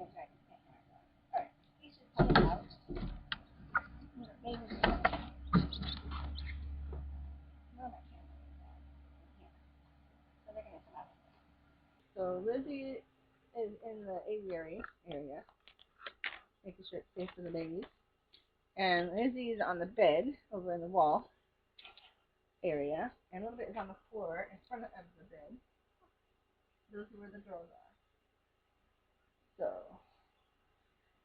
Alright, he should come out. Baby's there. No, I can't. So they're gonna come out. So Lizzie is in the aviary area, making sure it's safe for the babies. And Lizzie is on the bed over in the wall area, and a little bit is on the floor in front of the bed. Those are where the girls are. So,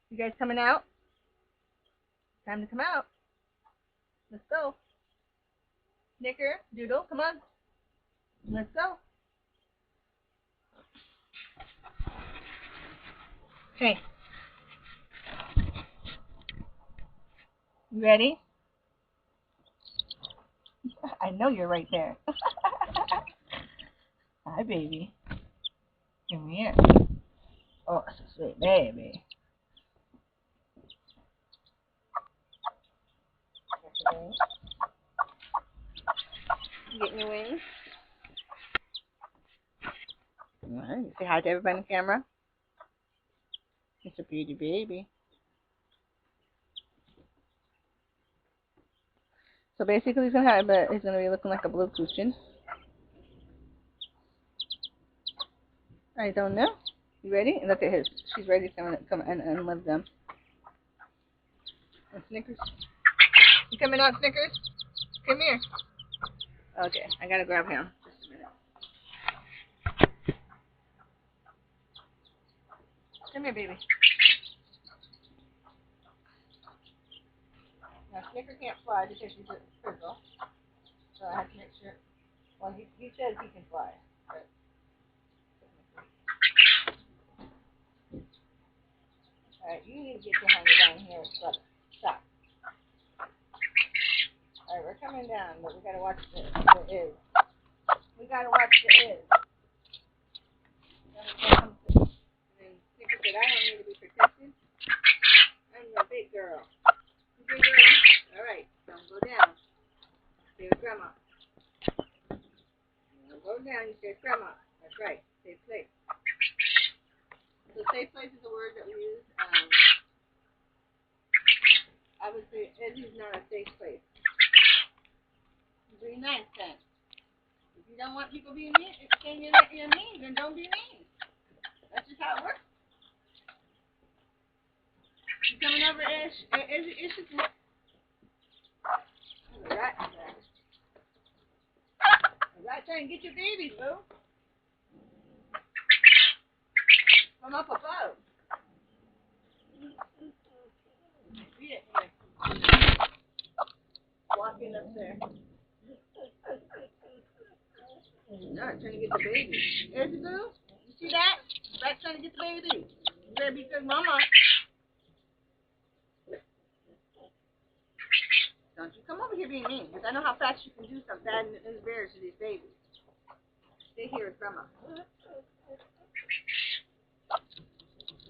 you guys coming out? Time to come out. Let's go. Snicker, Doodle, come on. Let's go. Okay. You ready? I know you're right there. Hi, baby. Come here. Oh, that's a sweet baby. You getting your wings? Alright, say hi to everybody on camera. It's a beauty baby. So basically, he's gonna have, but he's gonna be looking like a blue cushion. I don't know. You ready? Look at his. She's ready to come and unlive them. And Snickers. You coming out, Snickers? Come here. Okay, I gotta grab him. Just a minute. Come here, baby. Now, Snicker can't fly because he's a frizzle. So I have to make sure. Well, he says he can fly. But alright, you need to get your hand down here and stop. Alright, we're coming down, but we gotta watch the is. We gotta watch the is. And Snicker said, I don't need to be protected. I'm the big girl. Big girl. Alright, don't go down. Stay with Grandma. Don't go down, you stay with Grandma. That's right. Safe place. So safe place is a word that we use. I would say Izzy's not a safe place. Be nice then. If you don't want people being mean, saying you're mean, then don't be mean. That's just how it works. You coming over, Ish? Ish is there's a rat in there. A rat trying to get your babies, boo. From up above. See it? Walking up there. No, trying to get the baby. There's the boo. You see that? Rat's trying to get the baby. You better be good, Mama. Don't you come over here being mean, because I know how fast you can do some bad and embarrass to these babies. Stay here with Grandma.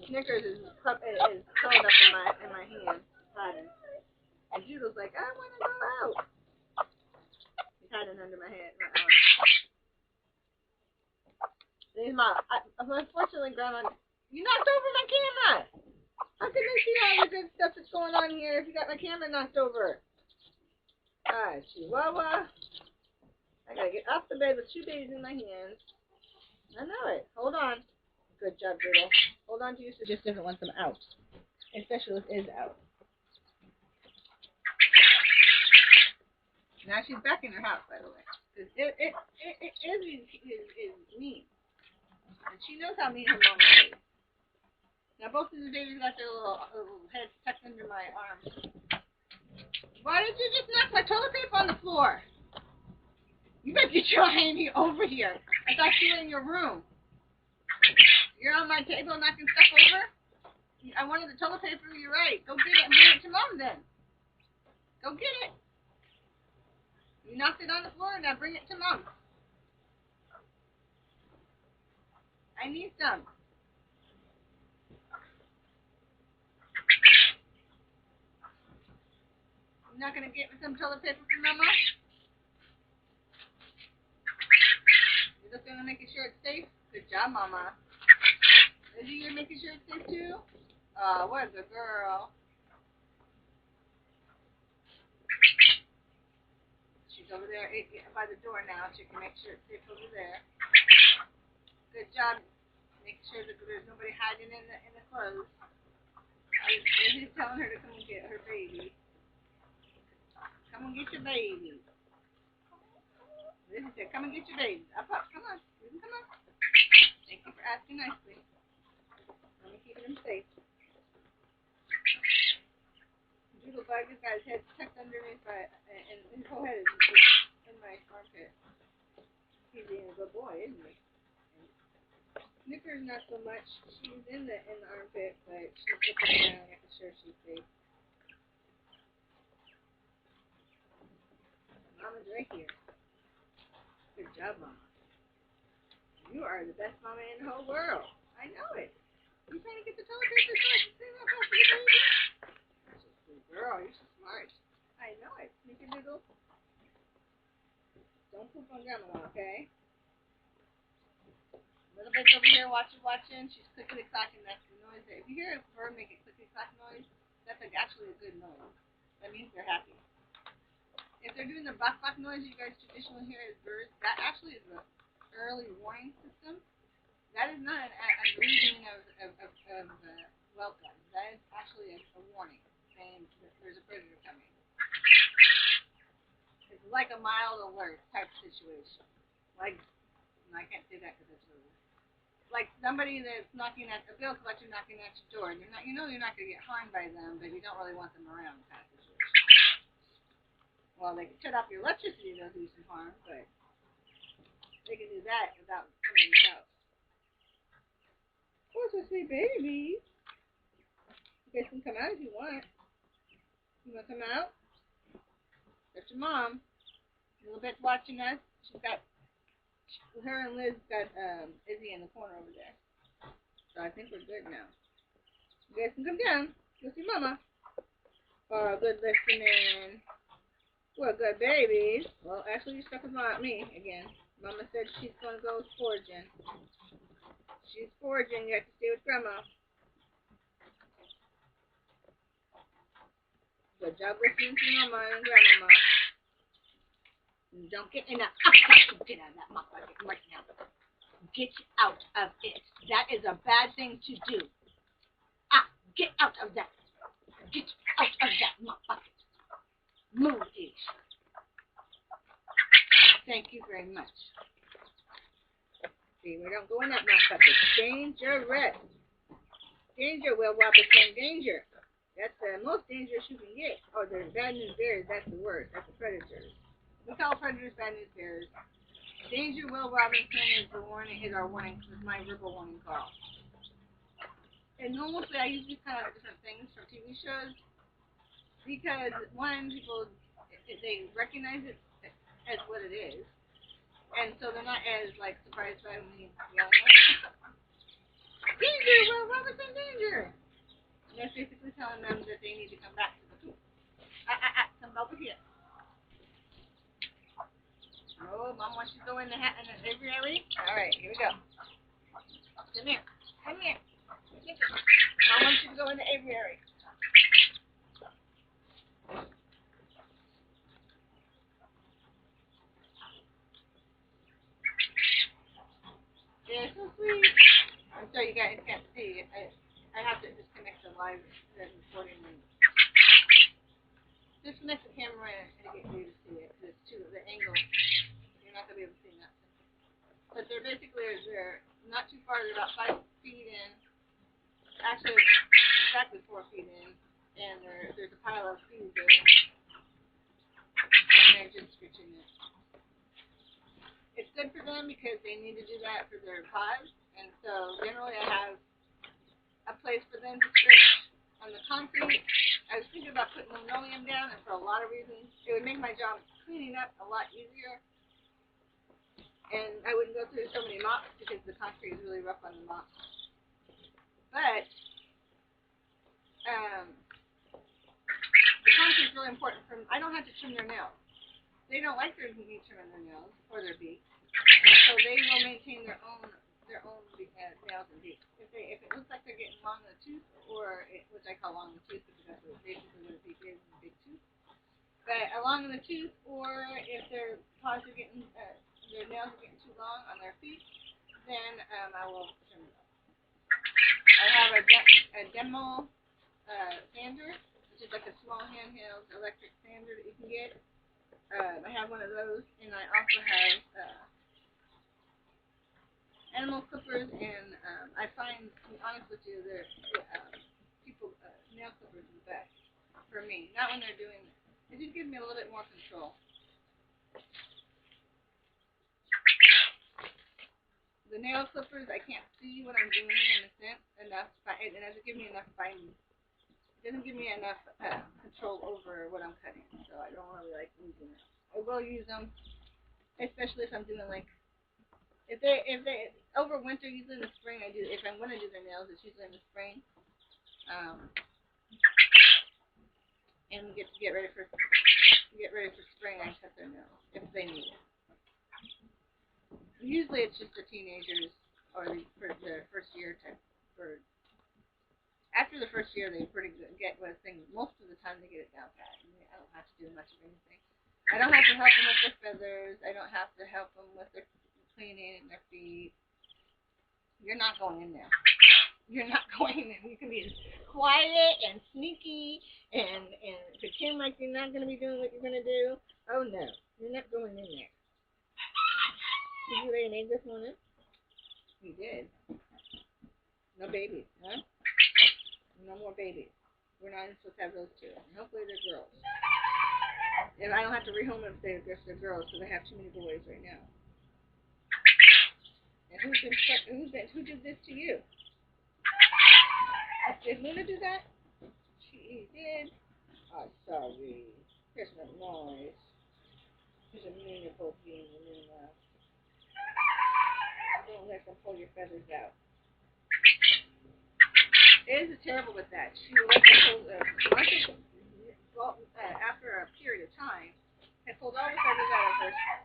Snickers is curled up in my hand, hiding. And Judo's like, I want to go out. He's hiding under my head. Unfortunately, Grandma, you knocked over my camera. How can they see all the good stuff that's going on here if you got my camera knocked over? Alright, Chihuahua. I gotta get off the bed with 2 babies in my hands. I know it. Hold on. Good job, Doodle. Hold on to you so just doesn't want them out. Especially if Iz out. Now she's back in her house, by the way. Because Izzy is mean. And she knows how mean her mama is. Now both of the babies got their little heads tucked under my arms. Why did you just knock my toilet paper on the floor? You better get your hand over here. I thought you were in your room. You're on my table knocking stuff over? I wanted the toilet paper, you're right. Go get it and bring it to Mom then. Go get it. You knocked it on the floor, now bring it to Mom. I need some. You're not going to get me some toilet paper from Mama? You're just going to make sure it's safe? Good job, Mama. Is you making sure it's safe too? What a good girl. She's over there by the door now. She can make sure it's safe over there. Good job. Make sure that there's nobody hiding in the clothes. He's telling her to come and get her baby. Come and get your baby. Lizzie said, come and get your baby. Up, come on. Lizzie, come on. Thank you for asking nicely. Let me keep him safe. Doodle bug has got his head tucked underneath and his whole head is in my armpit. He's being a good boy, isn't he? Snickers not so much. She's in the armpit, but she's looking around, making sure she's safe. Mama's right here. Good job, Mama. You are the best mama in the whole world. I know it. You trying to get the toilet paper so I can clean up after your baby? You're so sweet, girl. You're so smart. I know it. Sneaky doodle. Don't poop on grandma, okay? Little bit's over here watching. She's clickety clacking. That's the noise. If you hear a bird make a clickety clack noise, that's like actually a good noise. That means they're happy. If they're doing the buck noise you guys traditionally hear as birds, that actually is an early warning system. That is not a greeting of welcome. That is actually a warning saying that there's a predator coming. It's like a mild alert type situation. Like, I can't say that because it's really like somebody that's knocking at a bill collector knocking at your door. You're not, you're not going to get harmed by them, but you don't really want them around kind of situation. Well, they can shut off your electricity, they'll do some harm, but they can do that without coming in your house. Oh, it's a sweet baby. You guys can come out if you want. You want to come out? That's your mom. A little bit's watching us. She's got, her and Liz got Izzy in the corner over there. So I think we're good now. You guys can come down. Go see Mama. Oh, good listening. What good babies. Well, actually, you're stuck with me again. Mama said she's going to go foraging. She's foraging. You have to stay with Grandma. Good job listening to Mama and Grandmama. Don't get in that. Get out of that mop bucket right now. Get out of it. That is a bad thing to do. Get out of that. Get out of that mop bucket. Move it. Thank you very much. See, we don't go in that mop bucket. Dangerous. Danger, Will Robinson. Danger. That's the most dangerous you can get. Oh, there's bad news bears. That's the word. That's the predators. We call predators bad news bears. Danger, Will Robinson is the warning. Is our warning. Is my verbal warning call. And mostly I use these kind of different things from TV shows because one, people they recognize it as what it is, and so they're not as like surprised by me yelling at danger, Will Robinson, danger. And that's basically telling them that they need to come back to the poop. Come over here. Oh, Mom wants you to go in the aviary. All right, here we go. Come here. Come here. Mom wants you to go in the aviary. Yeah, so sweet. I'm sorry you guys can't see. I have to disconnect the live recording and disconnect the camera and get you to see it because it's too the angle. You're not gonna be able to see nothing. But they're basically they're not too far. They're about 5 feet in. Actually, exactly 4 feet in, and there's a pile of feed there, and they're just stretching it. It's good for them because they need to do that for their pods, and so generally I have a place for them to stretch on the concrete. I was thinking about putting linoleum down, and for a lot of reasons, it would make my job cleaning up a lot easier, and I wouldn't go through so many mops because the concrete is really rough on the mops. But the concrete is really important for them. I don't have to trim their nails. They don't like their meat trimming their nails or their beak. So they will maintain their own their own nails and beaks. If it looks like they're getting long in the tooth, which I call long in the tooth because that's basically what a beak is, a big tooth. But along in the tooth, or if their paws are getting, their nails are getting too long on their feet, then I will trim them. I have a demo sander, which is like a small handheld electric sander that you can get. I have one of those, and I also have animal clippers, and I find, to be honest with you, people nail clippers is the best for me. Not when they're doing this. It just gives me a little bit more control. The nail clippers, I can't see what I'm doing in a sense enough. It doesn't give me enough fine. It doesn't give me enough control over what I'm cutting, so I don't really like using it. I will use them, especially if I'm doing like if they over winter, usually in the spring. If I'm going to do their nails, it's usually in the spring, and get ready for spring. I cut their nails if they need it. Usually it's just the teenagers or the first year type birds. After the first year, they pretty good get with things. Most of the time, they get it down pat. I don't have to do much of anything. I don't have to help them with their feathers. I don't have to help them with their cleaning their feet. You're not going in there. You're not going in there. You can be quiet and sneaky and pretend like you're not going to be doing what you're going to do. Oh no, you're not going in there. Did you lay an egg this morning? You did. No babies, huh? No more babies. We're not even supposed to have those two. And hopefully they're girls. And I don't have to rehome them if they're girls, because I have too many boys right now. And who did this to you? Did Luna do that? She did. Oh, sorry. Here's no noise. There's a million both being Luna. Don't let them pull your feathers out. It is terrible with that. She will let them pull, after a period of time, had pulled all the feathers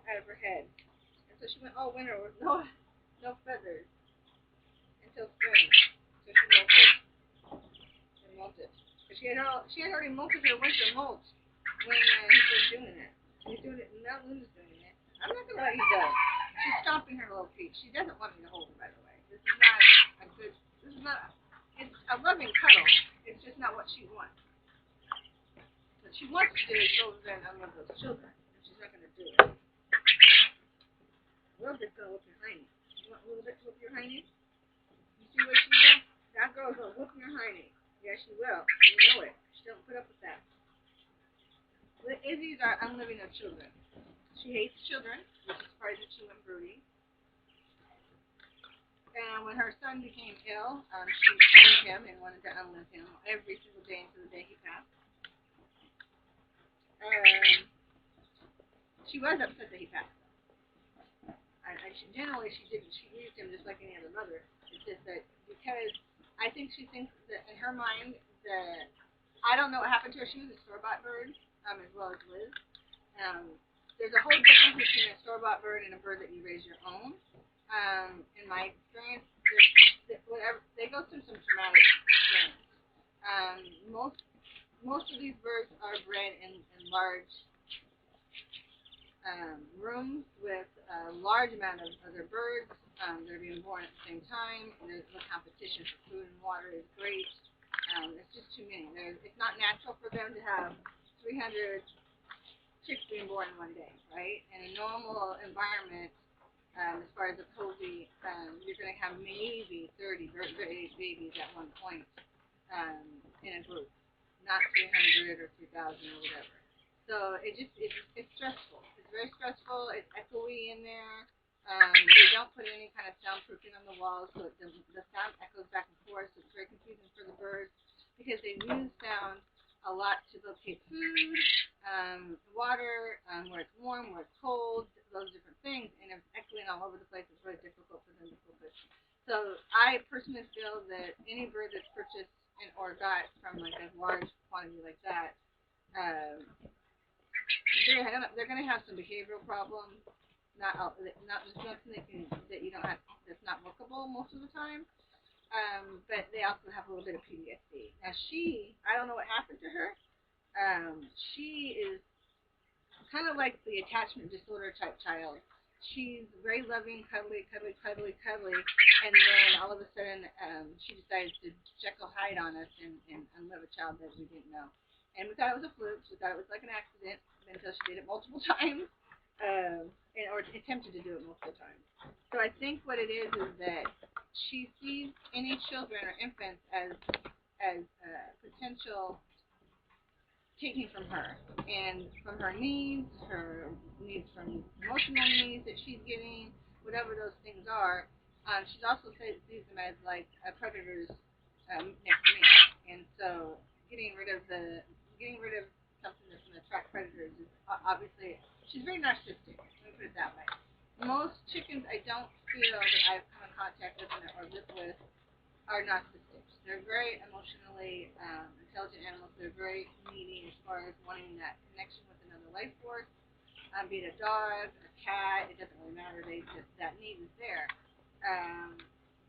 out of her head. And so she went all winter with no feathers until spring. So she molted. But she had already molted her winter molt when he was doing it. He's doing it, and now Luna's doing it. I'm not going to let you go. She's stomping her little feet. She doesn't want me to hold her, by the way. This is not, it's a loving cuddle. It's just not what she wants. What she wants to do is go over there and unlove those children. And she's not going to do it. A little bit's going to whoop your hiney. You want a little bit to whoop your hiney? You see what she will? That girl's going to whoop your hiney. Yeah, she will. You know it. She don't put up with that. The Izzy's are unliving of children. She hates children, which is surprising she went broody. And when her son became ill, she shamed him and wanted to unlive him every single day until the day he passed. She was upset that he passed. Generally, she didn't. She used him just like any other mother. It's just that because I think she thinks that in her mind that I don't know what happened to her. She was a store-bought bird, as well as Liz. There's a whole difference between a store-bought bird and a bird that you raise your own. In my experience, they go through some traumatic experience. Most of these birds are bred in large rooms with a large amount of other birds. They're being born at the same time. And the competition for food and water is great. It's just too many. It's not natural for them to have 300 chicks being born in one day, right? In a normal environment, as far as a povey, you're going to have maybe 30 babies at one point in a group, not 300 or 3,000 or whatever. So it's stressful. It's very stressful. It's echoey in there. They don't put any kind of soundproofing on the walls, so the sound echoes back and forth. So it's very confusing for the birds because they use sound a lot to locate food, water, where it's warm, where it's cold, those different things, and if it's echoing all over the place, it's really difficult for them to focus. So I personally feel that any bird that's purchased or got from like a large quantity like that, they're going to have some behavioral problems. Not nothing that you don't have that's not workable. most of the time. But they also have a little bit of PTSD. Now I don't know what happened to her. She is kind of like the attachment disorder type child. She's very loving, cuddly, and then all of a sudden she decides to Jekyll Hyde on us and unlove a child that we didn't know. And we thought it was a fluke. We thought it was like an accident until she did it multiple times, or attempted to do it multiple times. So I think what it is that she sees any children or infants as potential taking from her, and from her needs from emotional needs that she's getting, whatever those things are. She also sees them as like a predator's next man, and so getting rid of something that's going to attract predators is obviously she's very narcissistic. Let me put it that way. Most chickens I don't feel that I've come in contact with or lived with are narcissists. They're very emotionally intelligent animals. They're very needy as far as wanting that connection with another life force, be it a dog, a cat, it doesn't really matter. That need is there.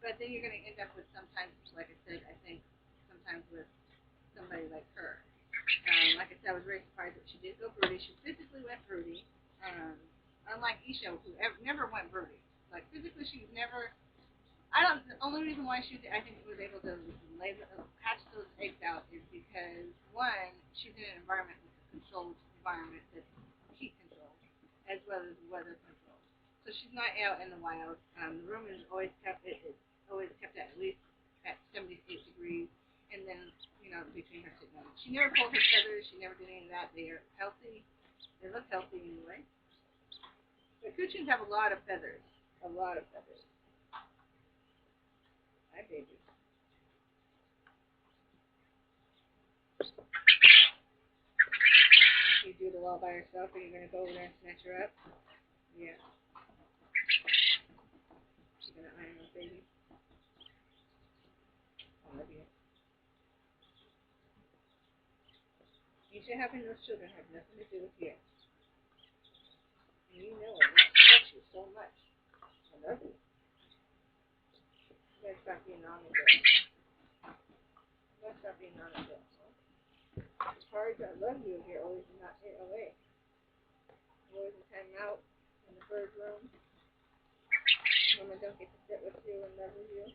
But then you're going to end up with sometimes, like I said, I think sometimes with somebody like her. Like I said, I was very surprised that she did go broody. She physically went broody. Unlike Isha, who never went broody. Like physically, she's never. The only reason why I think she was able to hatch those eggs out is because, one, she's in an environment that's a controlled environment that's heat controlled, as well as weather controlled. So she's not out in the wild. The room is always kept at least at 78 degrees, and then, between her sitting on it. She never pulled her feathers, she never did any of that. They are healthy. They look healthy anyway. But Coochins have a lot of feathers. A lot of feathers. Hi, baby. You do it all by yourself, and you're going to go over there and snatch her up? Yeah. She's going to iron up, baby. I love you. You should having those children have nothing to do with you. And you know it. I respect you so much. I love you. You gotta stop being on the girl. You gotta stop being on the girl. It's hard to love you if you're always not away. You're always in time out in the bird room. Mama don't get to sit with you and love with you.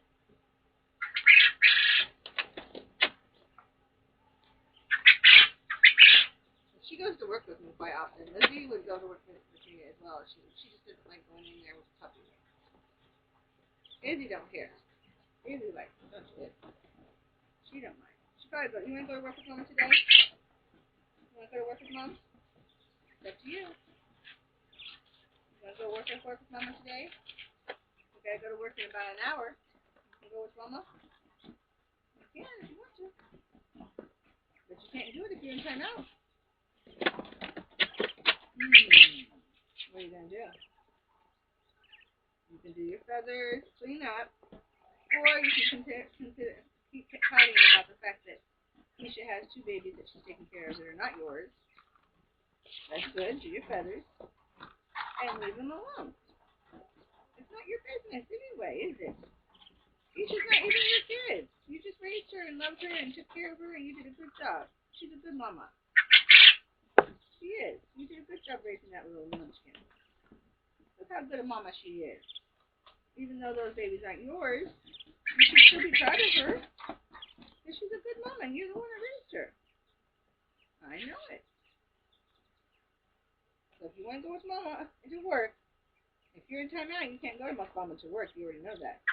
She goes to work with me quite often. Lizzie would go to work with me as well. She just doesn't like going in there with the puppy. Izzy don't care. Izzy likes it, don't you? She don't mind. She probably go. You want to go to work with Mama today? You want to go to work with Mom? It's up to you. You want to go work with Mama today? You gotta go to work in about an hour. You can go with Mama. You can if you want to, but you can't do it if you're in time out. What are you gonna do? You can do your feathers, clean up, or you can keep hiding about the fact that Keisha has 2 babies that she's taking care of that are not yours. That's good. Do your feathers and leave them alone. It's not your business anyway, is it? Keisha's not even your kid. You just raised her and loved her and took care of her, and you did a good job. She's a good mama. She is. You did a good job raising that little munchkin. Look how good a mama she is. Even though those babies aren't yours, you should still be proud of her. Because she's a good mama, and you're the one that raised her. I know it. So if you want to go with Mama to work, if you're in time out, you can't go with Mama to work. You already know that.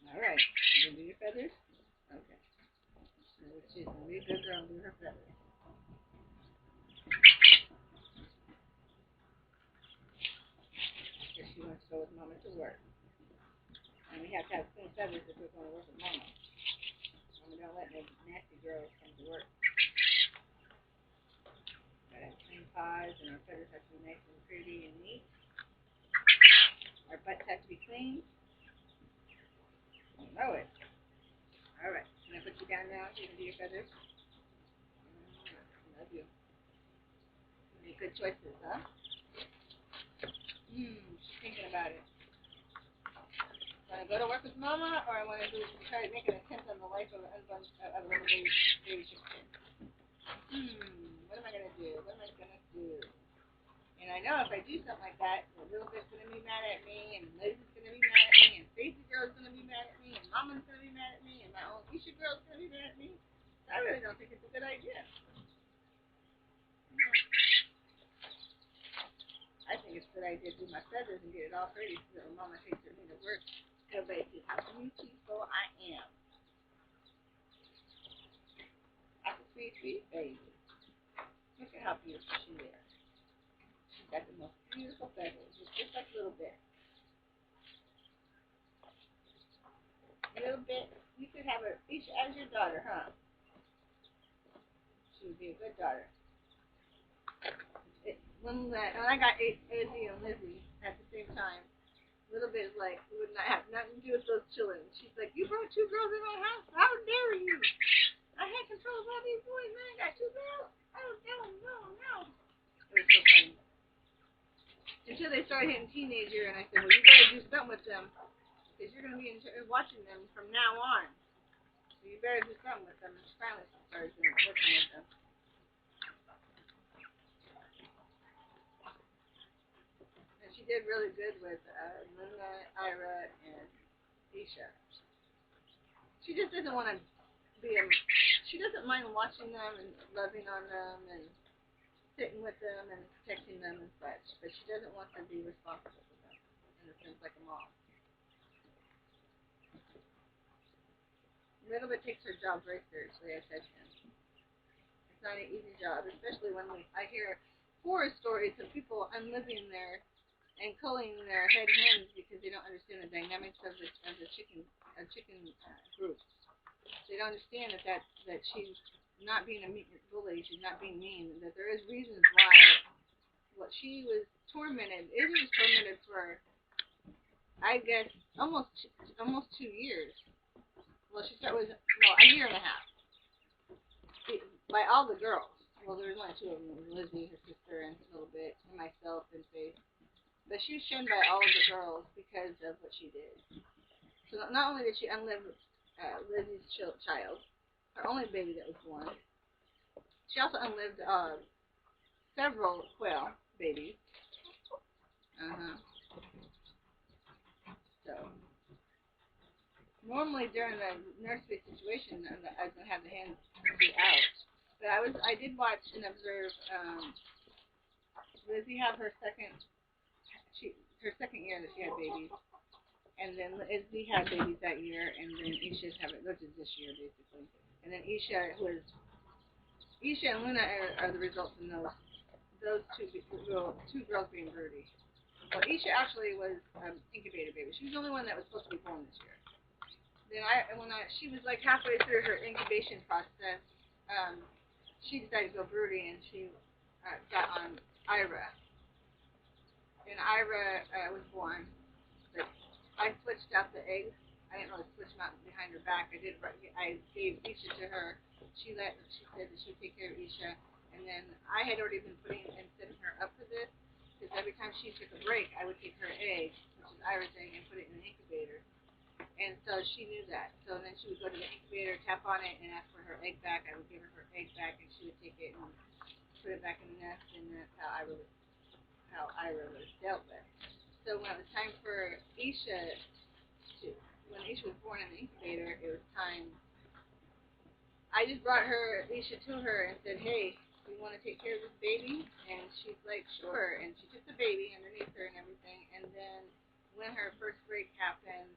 All right. You going to do your feathers? Okay. So she's going to be a good girl and do her feathers. Because she wants to go with Mama to work. And we have to have clean feathers if we're going to work with Mama. Mama don't let no nasty girls come to work. Gotta have clean paws, and our feathers have to be nice and pretty and neat. Our butts have to be clean. You know it. Alright, can I put you down now so you can do your feathers? I love you. You make good choices, huh? She's thinking about it. want to go to work with mama, or I want to try to make an attempt on the life of a little baby chicken. What am I gonna do? What am I gonna do? And I know if I do something like that, the little bit's gonna be mad at me, and Liz is gonna be mad at me, and Stacy girl's gonna be mad at me, and Mama's gonna be mad at me, and my own Isha girl's gonna be mad at me. I really don't think it's a good idea. I think it's a good idea to do my feathers and get it all pretty so that when Mama takes me to work, everybody sees how beautiful I am. That's a sweet, sweet baby. Look at how beautiful she is. She's got the most beautiful feathers, just like a little bit. A little bit. You could have her each as your daughter, huh? She would be a good daughter. When I got Izzy and Lizzie at the same time, little bit like would not have nothing to do with those children. She's like, you brought 2 girls in my house? How dare you? I had control of all these boys, man. I got 2 girls. Oh, no. It was so funny. Until they started hitting teenager, and I said, well, you better do something with them, because you're going to be watching them from now on. So you better do something with them. And she finally started working with them. And she did really good with Linda, Ira, and Isha. She just doesn't want to she doesn't mind watching them and loving on them and sitting with them and protecting them and such, but she doesn't want to be responsible for them, in a sense, like a mom. A little bit takes her job very seriously, I said to him. It's not an easy job, especially when I hear horror stories of people unliving there and culling their head hens because they don't understand the dynamics of the chicken group. They don't understand that she's not being a bully, she's not being mean, that there is reasons why. What she was tormented, Izzy was tormented for, I guess, almost 2 years. Well, a year and a half. By all the girls. Well, there was only 2 of them, Lizzie, her sister, and a little bit, and myself, and Faith. But she was shunned by all of the girls because of what she did. So not only did she unlive Lizzie's child, her only baby that was born, she also unlived several quail babies. So normally during the nursery situation, I was gonna have the hens be out. But I did watch and observe Lizzie have her second year that she had babies, and then Izzy had babies that year, and then Isha's which is this year basically, and then Isha and Luna are the results in those two girls being broody. Well, Isha actually was incubator baby. She was the only one that was supposed to be born this year. Then she was like halfway through her incubation process, she decided to go broody, and she got on Ira. And Ira was born. But I switched out the eggs. I didn't really switch them out behind her back. I gave Isha to her. She said that she'd take care of Isha. And then I had already been setting her up for this, because every time she took a break, I would take her egg, which is Ira's egg, and put it in an incubator. And so she knew that. So then she would go to the incubator, tap on it, and ask for her egg back. I would give her egg back, and she would take it and put it back in the nest, and that's how Ira was dealt with. So when it was time for when Isha was born in the incubator, it was time. I just brought Isha to her and said, hey, you want to take care of this baby? And she's like, sure. And she took the baby underneath her and everything. And then when her first break happened,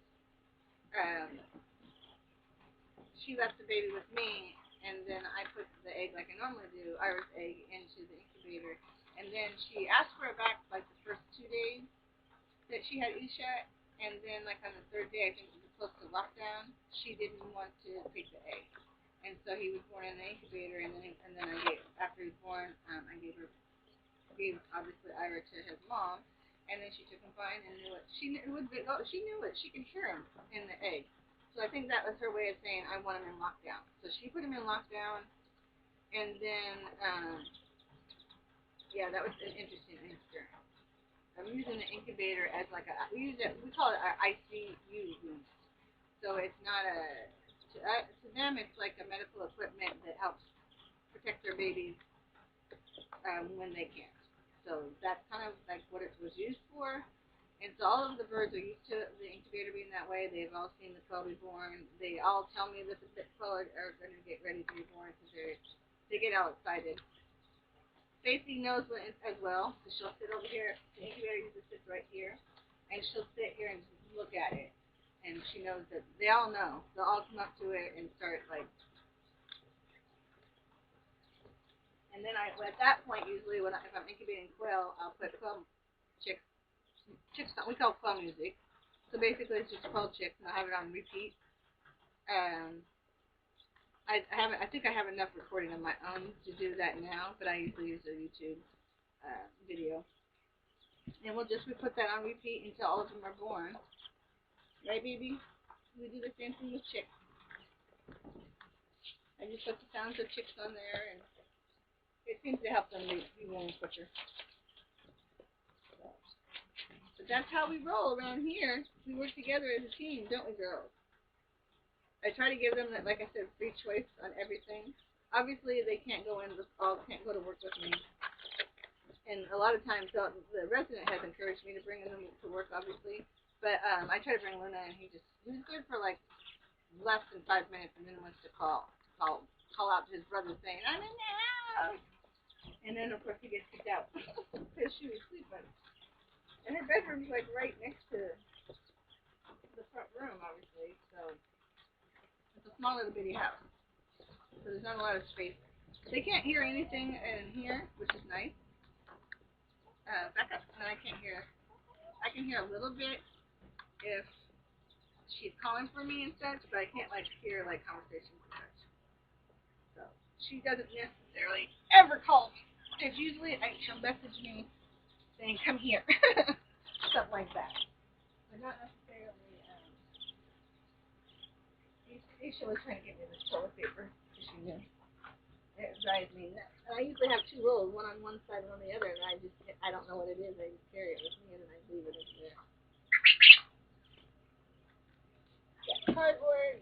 she left the baby with me. And then I put the egg, like I normally do, Ira's egg, into the incubator. And then she asked for it back like the first 2 days that she had Isha. And then like on the 3rd day, I think it was close to lockdown, she didn't want to take the egg. And so he was born in the incubator, and then after he was born, I gave obviously Ira to his mom, and then she took him fine and knew it. She knew it. She could hear him in the egg. So I think that was her way of saying I want him in lockdown. So she put him in lockdown, and then that was an interesting experience. I'm using the incubator as like we call it our ICU room. So it's not to them it's like a medical equipment that helps protect their babies when they can't. So that's kind of like what it was used for. And so all of the birds are used to the incubator being that way. They've all seen the quail be born. They all tell me that the quail are going to get ready to be born because they get all excited. Stacy knows when as well, so she'll sit over here. The incubator usually sits right here, and she'll sit here and look at it. And she knows that they all know. They'll all come up to it and start like. And then at that point, usually if I'm incubating quail, I'll put quail chicks. We call quail music. So basically, it's just quail chicks, and I have it on repeat. I think I have enough recording on my own to do that now, but I usually use a YouTube video. And we'll put that on repeat until all of them are born. Right, baby? We do the same thing with chicks. I just put the sounds of chicks on there, and it seems to help them be born quicker. But that's how we roll around here. We work together as a team, don't we, girls? I try to give them, like I said, free choice on everything. Obviously, they can't go to work with me. And a lot of times, the resident has encouraged me to bring them to work, obviously. But I try to bring Luna, and he's good for like less than 5 minutes, and then wants to call out to his brother saying, "I'm in the house." And then of course he gets kicked out because she was sleeping. And her bedroom's like right next to the front room, obviously. So it's a small little bitty house. So there's not a lot of space. They can't hear anything in here, which is nice. Back up, and I can't hear. I can hear a little bit if she's calling for me and such, but I can't like hear like conversations and such. So she doesn't necessarily ever call me. It's usually she'll message me saying, "Come here," stuff like that. But not necessarily. Aisha was trying to get me this toilet paper because she knew it drives me nuts. And I usually have 2 rolls, one on one side, one on the other, and I don't know what it is. I just carry it with me and then I leave it over there. Got cardboard.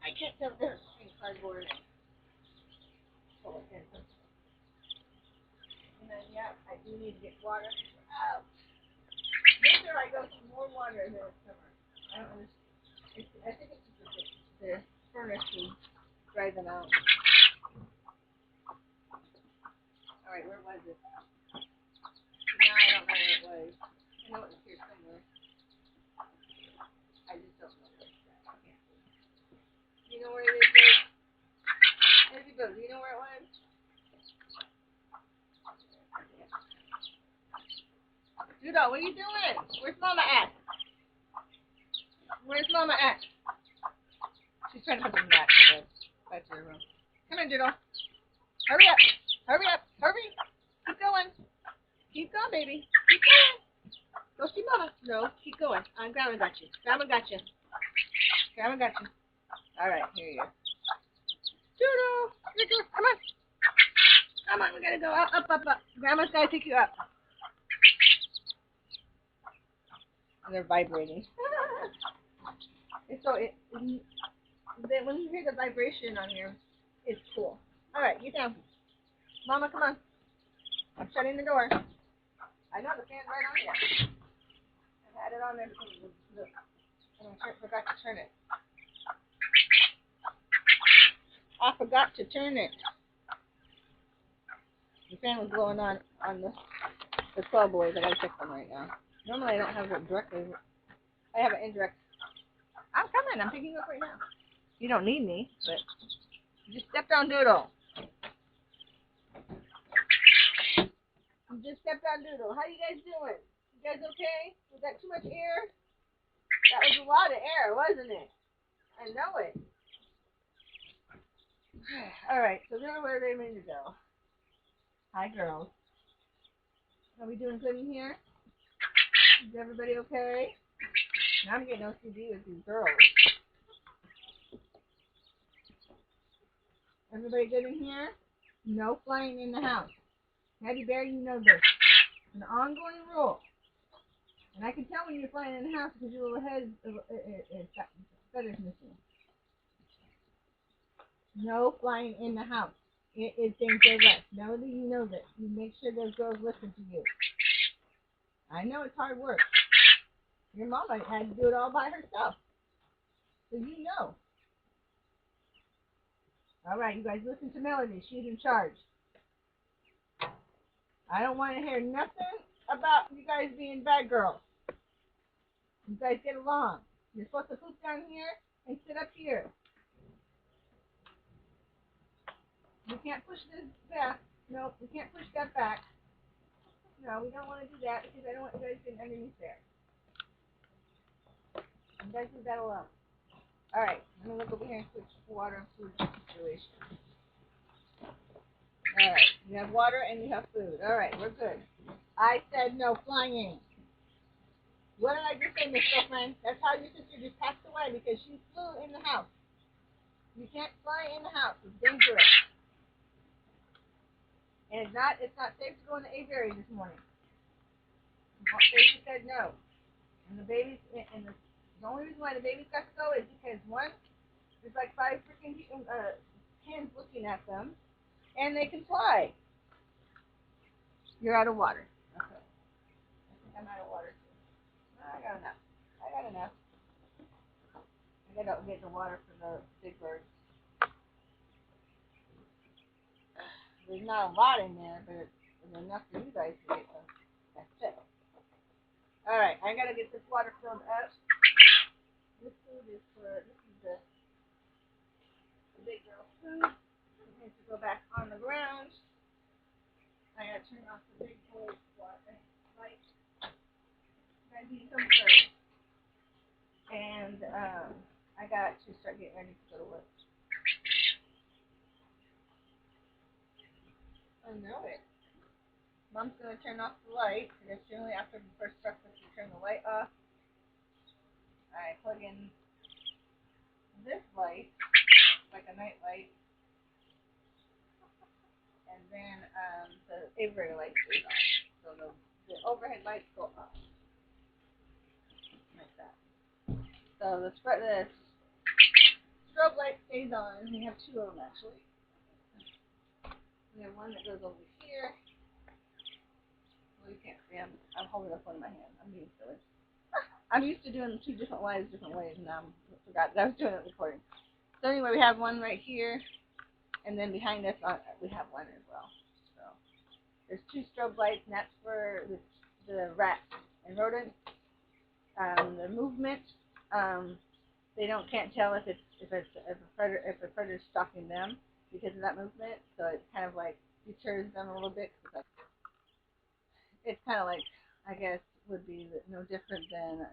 I can't tell the difference between cardboard and toilet paper. And then, yeah, I do need to get water. Oh. Winter, I go for more water than summer. I don't understand. I think it's just the furnace to dry them out. Alright, where was it? Now I don't know where it was. I know it was here somewhere. I just don't know where it's at. I can't see. Do you know where it is, babe? Isabel, do you know where it was? Judo, what are you doing? Where's Mama at? Where's Mama at? She's trying to put them back to her room. Come here, Judo. Hurry up. Hurry up. Hurry. Keep going. Keep going, baby. Keep going. Go see Mama. No, keep going. Grandma got you. Grandma got you. Grandma got you. All right, here you go. Judo. Come on. Come on, we gotta go up, up, up, up. Grandma's gotta take you up. And they're vibrating. When you hear the vibration on here, it's cool. All right, get down. Mama, come on. I'm shutting the door. I know the fan's right on there. I had it on there because I forgot to turn it. I forgot to turn it. The fan was blowing on the 12 boys. I gotta check them right now. Normally I don't have it directly. I have it indirect. I'm coming. I'm picking up right now. You don't need me, but you just stepped on Doodle. You just stepped on Doodle. How you guys doing? You guys okay? Was that too much air? That was a lot of air, wasn't it? I know it. Alright, so they're where they mean to go. Hi, girls. Are we doing good in here? Is everybody okay? Now I'm getting OCD with these girls. Everybody good in here? No flying in the house. Teddy Bear, you know this. An ongoing rule. And I can tell when you're flying in the house because your little head is got feathers missing. No flying in the house. It is dangerous. Now that you know this, you make sure those girls listen to you. I know it's hard work. Your mama had to do it all by herself. So you know. All right, you guys listen to Melody. She's in charge. I don't want to hear nothing about you guys being bad girls. You guys get along. You're supposed to poop down here and sit up here. We can't push this back. No, we can't push that back. No, we don't want to do that because I don't want you guys getting underneath there. You guys leave that alone. All right, I'm gonna look over here and switch water and food situation. All right, you have water and you have food. All right, we're good. I said no flying. What did I just say, Miss Girlfriend? That's how your sister just passed away because she flew in the house. You can't fly in the house. It's dangerous. And it's not safe to go in the aviary this morning. They said no. And the only reason why the babies got to go is because one, there's like 5 freaking hens looking at them, and they can fly. You're out of water. Okay. I think I'm out of water too. I got enough. I gotta get the water for the big birds. There's not a lot in there, but there's enough for you guys to get them. That's it. Alright, I gotta get this water filled up. This food is this is the big girl food. It needs to go back on the ground. I gotta turn off the big bowl water light. I need some birds. And I got to start getting ready to go to work. I know it. Mom's gonna turn off the light because generally after the first breakfast we turn the light off. I plug in this light, like a night light, and then the aviary light stays on. So the overhead lights go off. Like that. So the strobe light stays on. We have 2 of them actually. We have one that goes over here. Well, you can't see. I'm holding up one in my hand. I'm being silly. I'm used to doing 2 different ways, and I forgot that I was doing it recording. So anyway, we have one right here, and then behind us we have one as well. So there's 2 strobe lights, and that's for the rats and rodents. The movement, they can't tell if a predator's stalking them because of that movement. So it kind of like deters them a little bit. It's kind of like, I guess, would be no different than a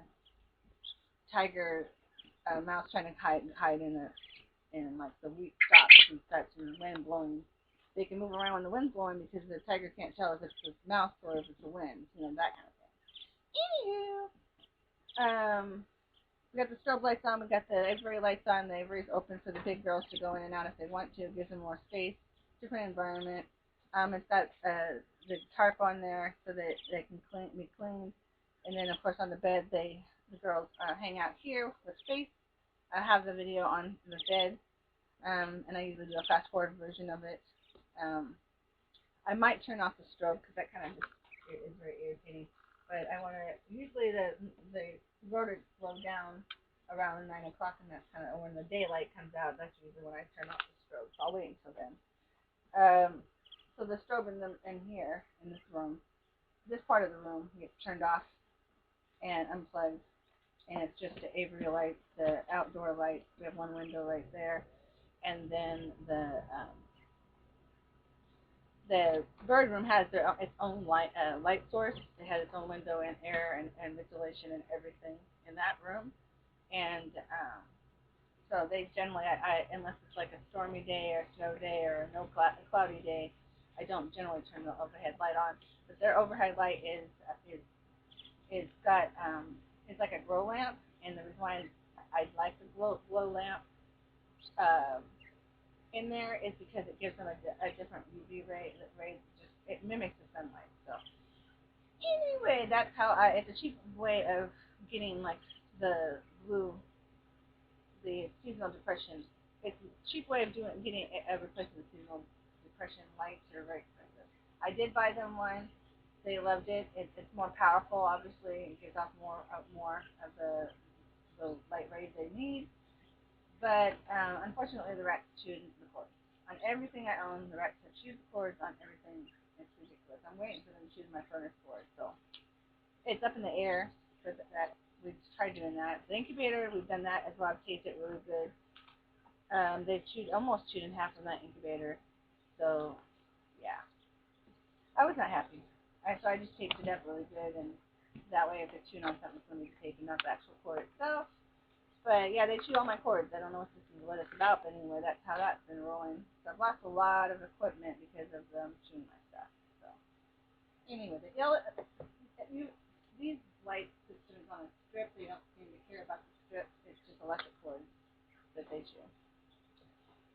tiger, mouse trying to hide in like the wheat stalks and such, and the wind blowing. They can move around when the wind's blowing because the tiger can't tell if it's the mouse or if it's the wind, that kind of thing. Anywho, we got the strobe lights on, we got the aviary lights on. The aviary's open for the big girls to go in and out if they want to. It gives them more space, different environment. It's got the tarp on there so that they can be cleaned. And then, of course, on the bed, the girls hang out here with space. I have the video on the bed, and I usually do a fast-forward version of it. I might turn off the strobe because that kind of just is very irritating. But I want to, usually the rodents slow down around 9 o'clock, and that's kind of when the daylight comes out. That's usually when I turn off the strobe. So I'll wait until then. So the strobe in here, in this room, this part of the room gets turned off and unplugged, and it's just the aviary lights, the outdoor lights. We have one window right there, and then the bird room has its own light source. It has its own window and air and ventilation and everything in that room, and so they generally, unless it's like a stormy day or a snow day or a cloudy day, I don't generally turn the overhead light on. But their overhead light is got it's like a glow lamp, and the reason why I like the glow lamp in there is because it gives them a different UV ray. It mimics the sunlight. So anyway, that's how it's a cheap way of getting like the blue, the seasonal depression. It's a cheap way of getting a replacement of seasonal depression lights are very expensive. I did buy them one. They loved it. It's more powerful, obviously. It gives off more of the light rays they need. But unfortunately, the rats chewed the cords. On everything I own, the rats have chewed the cords on everything. It's ridiculous. I'm waiting for them to choose my furnace cord. So it's up in the air for that. We've tried doing that. The incubator, we've done that as well. I've tasted it really good. They've almost chewed in half of that incubator. So yeah, I was not happy. So I just taped it up really good, and that way if it's chewing on something, it's going to be taping up the actual cord itself. But yeah, they chew all my cords. I don't know what it's about, but anyway, that's how that's been rolling. So I've lost a lot of equipment because of them chewing my stuff. So anyway, these light systems on a strip, they don't seem to care about the strip. It's just electric cords that they chew.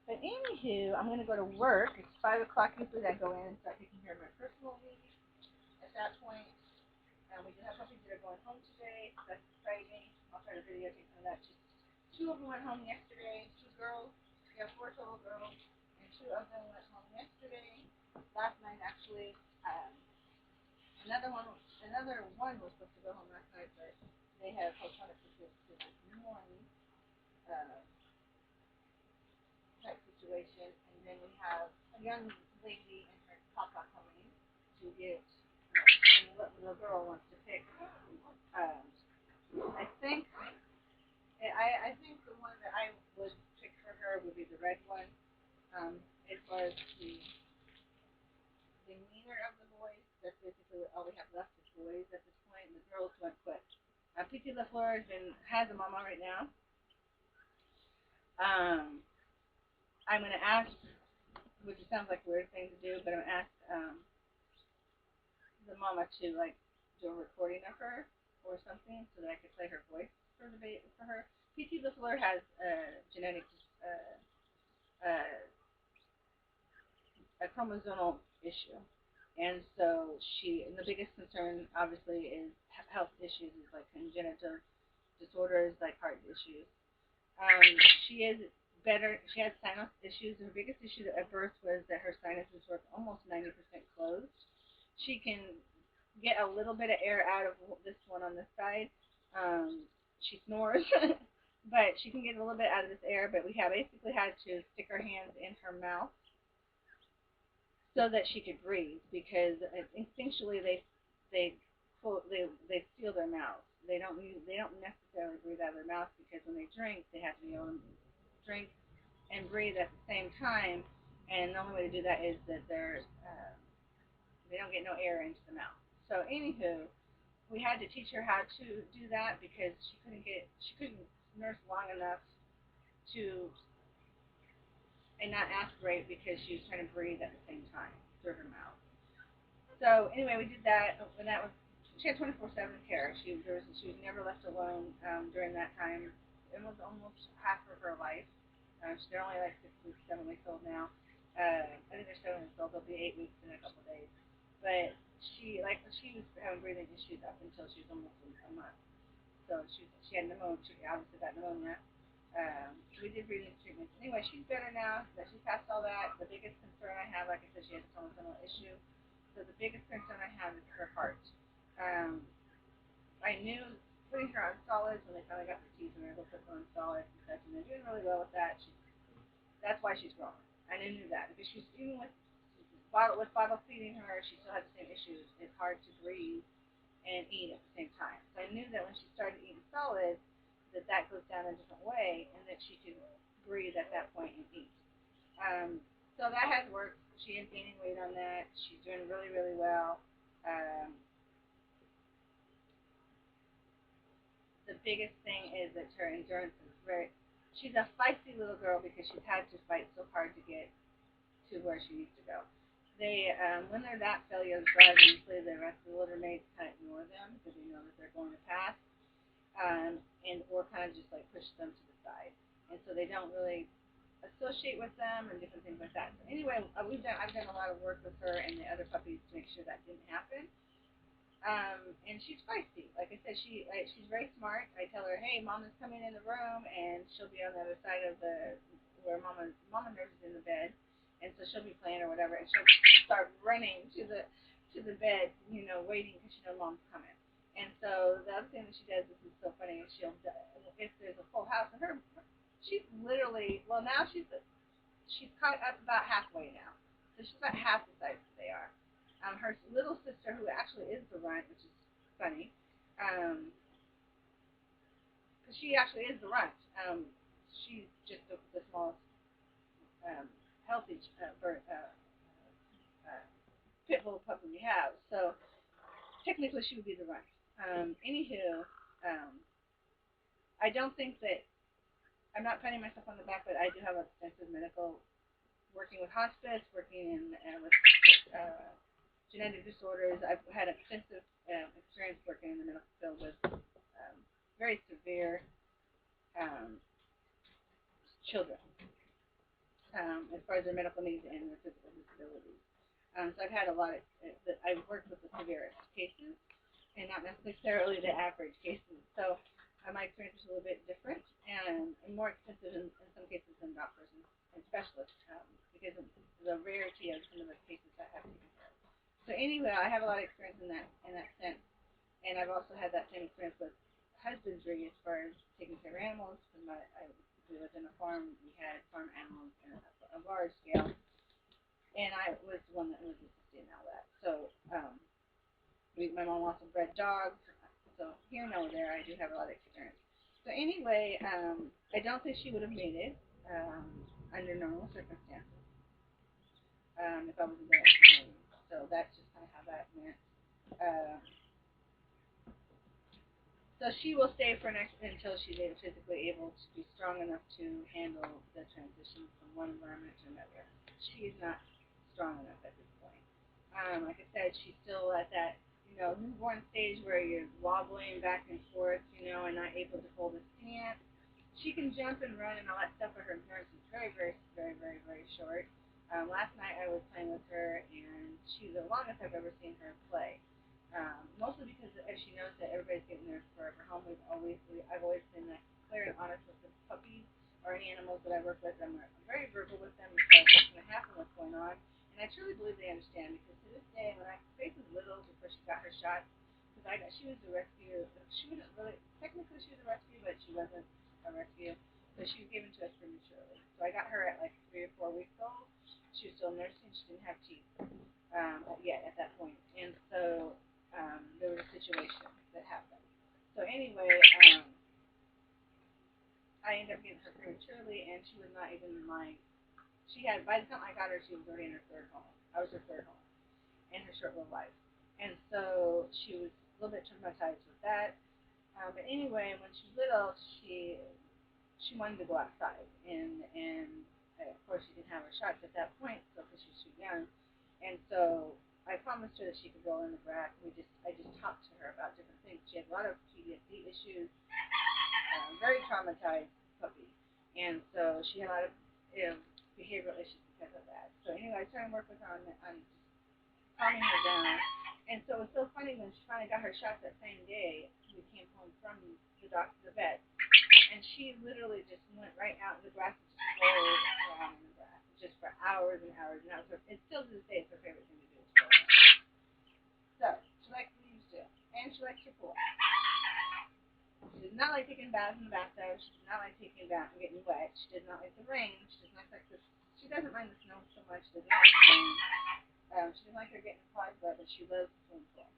But anywho, I'm going to go to work. It's 5 o'clock. Usually I go in and start taking care of my personal needs. At that point, we do have puppies that are going home today. So that's exciting. I'll try to videotape some of that too. 2 of them went home yesterday. 2 girls. We have 4 total girls, and 2 of them went home yesterday. Last night, actually, another one was supposed to go home last night, but they have postponed it to this morning type situation. And then we have a young lady and her papa coming to get what the girl wants to pick. I think the one that I would pick for her would be the red one. As far as the demeanor of the boys, that's basically all we have left is boys at this point, and the girls went quick. Petit LaFleur has a mama right now. I'm going to ask, which sounds like a weird thing to do, but I'm going to ask the mama to like do a recording of her or something so that I could play her voice for her. Petit LaFleur has genetic a chromosomal issue, and so and the biggest concern obviously is health issues, is like congenital disorders like heart issues. She is better. She has sinus issues. Her biggest issue at birth was that her sinuses were almost 90% closed. She can get a little bit of air out of this one on this side. She snores, but she can get a little bit out of this air. But we have basically had to stick our hands in her mouth so that she could breathe, because instinctually they seal their mouths. They don't necessarily breathe out of their mouth, because when they drink, they have to be able to drink and breathe at the same time. And the only way to do that is that they don't get no air into the mouth. So anywho, we had to teach her how to do that, because she couldn't nurse long enough to and not aspirate, because she was trying to breathe at the same time through her mouth. So anyway, we did that, and that was, she had 24/7 care. She was never left alone during that time. It was almost half of her life. They're only like 6 weeks, 7 weeks old now. I think they're 7 weeks old. They'll be 8 weeks in a couple of days. But she was having breathing issues up until she was almost a month. So she had pneumonia. She obviously got pneumonia. We did breathing treatments. Anyway, she's better now. That she's passed all that. The biggest concern I have, like I said, she has a chromosomal issue. So the biggest concern I have is her heart. I knew putting her on solids, when they finally got the teeth and we were able to put her on solids and such, and they're doing really well with that. That's why she's growing. I knew that, because she's, even with bottle feeding her, she still has the same issues. It's hard to breathe and eat at the same time. So I knew that when she started eating solids, that goes down a different way, and that she could breathe at that point and eat. So that has worked. She is gaining weight on that. She's doing really, really well. The biggest thing is that her endurance is she's a feisty little girl, because she's had to fight so hard to get to where she needs to go. They, when they're that failure to drive, usually the rest of the litter mates kind of ignore them, because they know that they're going to pass, or kind of just like push them to the side, and so they don't really associate with them and different things like that. So anyway, I've done a lot of work with her and the other puppies to make sure that didn't happen. And she's feisty. Like I said, she's very smart. I tell her, hey, Mama's coming in the room, and she'll be on the other side of the where Mama Nurse is in the bed, and so she'll be playing or whatever, and she'll start running to the bed, waiting because she knows Mom's coming. And so the other thing that she does, this is so funny, is if there's a full house, and she's literally, well, now she's caught up about halfway now, so she's about half the size that they are. Her little sister, who actually is the runt, which is funny, because she actually is the runt. She's just the smallest healthy pit bull puppy we have. So technically, she would be the runt. Anywho, I don't think that I'm not patting myself on the back, but I do have extensive medical working with hospice, working with genetic disorders. I've had extensive experience working in the medical field with very severe children as far as their medical needs and their physical disabilities. So I've had a lot of, I've worked with the severest cases and not necessarily the average cases. So my experience is a little bit different and more extensive in some cases than doctors and specialists because of the rarity of some of the cases I have taken care of. So anyway, I have a lot of experience in that sense, and I've also had that same experience with husbandry as far as taking care of animals. We lived in a farm. We had farm animals in a large scale, and I was the one that was assisting in all that. So my mom also bred dogs. So here, no, there, I do have a lot of experience. So anyway, I don't think she would have made it under normal circumstances if I wasn't there. So that's just kind of how that went. Uh, so she will stay until she's physically able to be strong enough to handle the transition from one environment to another. She's not strong enough at this point. Like I said, she's still at that newborn stage where you're wobbling back and forth, and not able to hold a stance. She can jump and run and all that stuff, but her endurance is very, very, very, very, very short. Last night I was playing with her, and she's the longest I've ever seen her play. Mostly because as she knows that everybody's getting their forever home, I've always been clear and honest with the puppies or any animals that I work with. I'm very verbal with them because what's going to happen, what's going on, and I truly believe they understand. Because to this day, when Faith was little before she got her shot, because she was a rescue. She wasn't really technically she was a rescue, but she wasn't a rescue. So she was given to us prematurely. So I got her at like 3 or 4 weeks old. She was still nursing. She didn't have teeth yet at that point, and so there was a situation that happened. So anyway, I ended up getting her prematurely, and she was not even in my. She had by the time I got her, she was already in her third home. I was her third home in her short-lived life, and so she was a little bit traumatized with that. But anyway, when she was little, she wanted to go outside, and of course she didn't have her shots at that point, so because she was too young, and so I promised her that she could go in the grass. I just talked to her about different things. She had a lot of PTSD issues, very traumatized puppy, and so she had a lot of behavioral issues because of that. So anyway, I started to work with her on calming her down. And so it was so funny when she finally got her shots that same day. We came home from the vet, and she literally just went right out in the grass and just rolled around in the grass just for hours and hours. And it's still to this day, it's her favorite thing to do. So she likes to use do, and she likes to pool. She does not like taking baths in the bathtub. She does not like taking baths and getting wet. She does not like the rain. She does not like the. She doesn't mind the snow so much. She does not like the rain. She doesn't like her getting paws wet, but she loves the swimming pool.